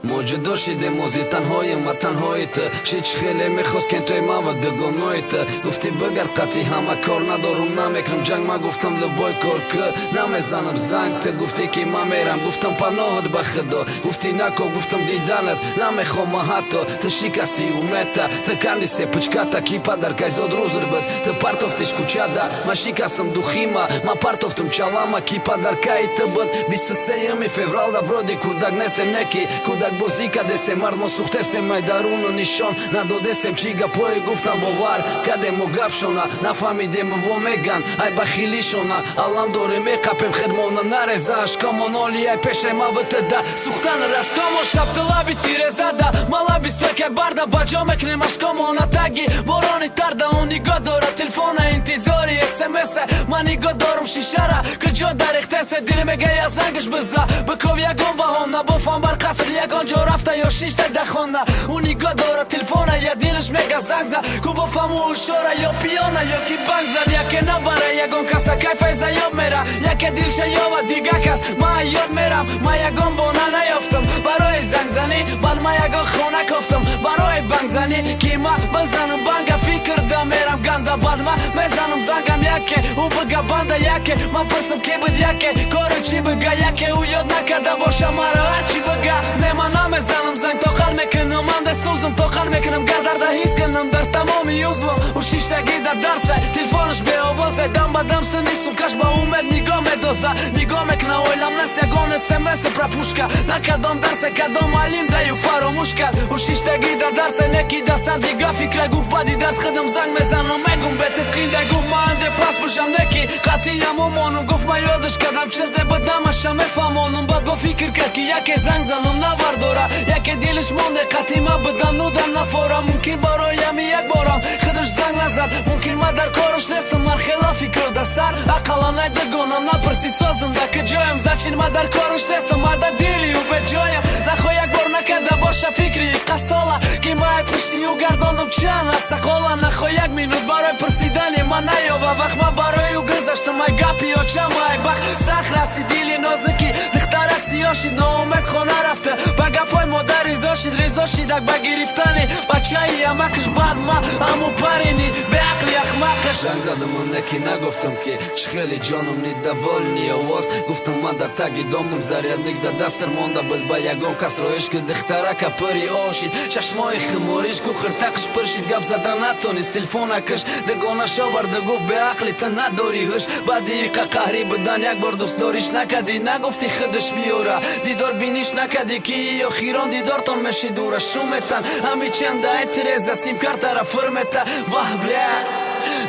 موجوداشی دموزی تنهایی ما تنهاییت شیچ خیلی میخواست که توی ما و دگونایت گفتی بگرد قطعی همه کار ندارم نمیکنم جنگ ما گفتم لبای کار که نمیزنم زنگ ته گفتی که ما میرم گفتم پناهت به خدا گفتی نکو گفتم دیدنت نمیخوام حتی ته شکستی اومدت ته کندی سپچکتا کی پدر کای زود روزر بد ته پرتوفتش کوچادا ما شکستم دخیما ما پرتوفتم چالама کی پدر کای ته بد 27 февралда вроде кудак несем неки кудак бозика десем мардмо сухтесем май даруно нишон надодесем чига пое гуфтам бовар каде могапшона нафамидем во меган ай бахилишона алам доре мекапем хермона нареза ашкамоноли ай пешем автда сухтан рашкамо шапталаби тирезада малаби стаке барда баджо мекнем ашкамона таги борони тарда уни годора телефона интизори смс мани годорум шишара кҷо дарехтесе дил мегая зангаш биза биков ягон баҳона бофам бар қаср ягон ҷо рафта ё шишта дахона у нигоҳ дора телефона я дилаш мега занг за ку бофам у ушора ё пиёна ё ки банк зад яке набара ягон каса кайфай за ёб мера яке дилша ёва дига кас ма ёб мерам ма ягон бона наёфтам барои зангзанӣ бад ма ягон хона кофтам барои банкзанӣ ки ма бизанам банга фикр да мерам ганда бад ма мезанам зангам яке у бига банда яке ма пурсам ки буд яке кори чи бига яке у ёд накарда боша мара ҳарчи бига нема намезанам занг тоқат мекунам анда сӯзам тоқат мекунам гардарда ҳис кунам дар тамоми юзвам у шиштаги дар дарса телефонаш беовозе дам ба дам синистум каш ба умед нигоҳ медоза нигоҳ мекуна ойлам нас ягон смс пропушка накардам дарсе кадом алим даю фаромӯш кард у шиштаги дар дарса неки дасар дига фикра гуфт баъди дарс хидам занг мезанам мегум бетиқинда гуфт ма анде пас бошам неки қатъиям умонам гуфт ма ёдаш кардам чизе бидамаша мефаҳмонам баъд бо фикр кард ки яке занг занам навардора яке дилаш монде қатъи ма бидан нудан нафора мумкин бароями як борам хидаш занг назад мумкин ма дар кораш нестам ман хела фикр да сар ақала найдагонам напурсид созам да кҷоям зачин ма дар кораш нестам ма да дили ӯ беҷоям нахоҳ як бор накарда боша фикри қасола ки ма ай пушти ӯ гардондам чанд астақола нахоҳ як минут барои пурсидани ма наёба вақт ма барои ӯ гузаштам ай гапи очам ай бах сах раси дили нозуки духтарак сиёҳ шид ноумед хона рафта ба гапҳои модар ризо шидак ба гирифтани бачаи амакаш баъд ма аму парини беақли ахмақаш занг задам неки нагуфтам ки чӣ хеле ҷонам нидаволни овоз гуфтам ман дар таги домдам зарядник да дастар монда буд ба ягон касро ишқи духтарака пири ошид чашмои химориш ку хиртақаш пир шид гап зада натонист телефонакаш дагонаш оварда гуфт беақли та надори ҳуш баъди иқа қаҳрӣ будан як бор дӯстдориш накардӣ нагуфти хидаш биёра дидор биниш накардӣ ки охирон дидортон меши дура шуметан ҳами чанда эътиреза симкартара фирмета ваҳ бля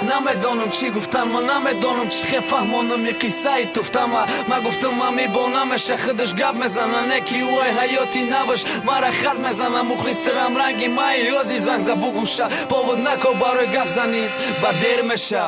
намедонам чӣ гуфтан ма намедонам чӣ хе фаҳмонам и қиссаи туфтама ма гуфтам ма мебонамаша хидаш гап мезана неки ӯ ай ҳаёти наваш мара хат мезана мухлистирам ранги маи ёзи занг за бугуша повод нако барои гап занид ба дер меша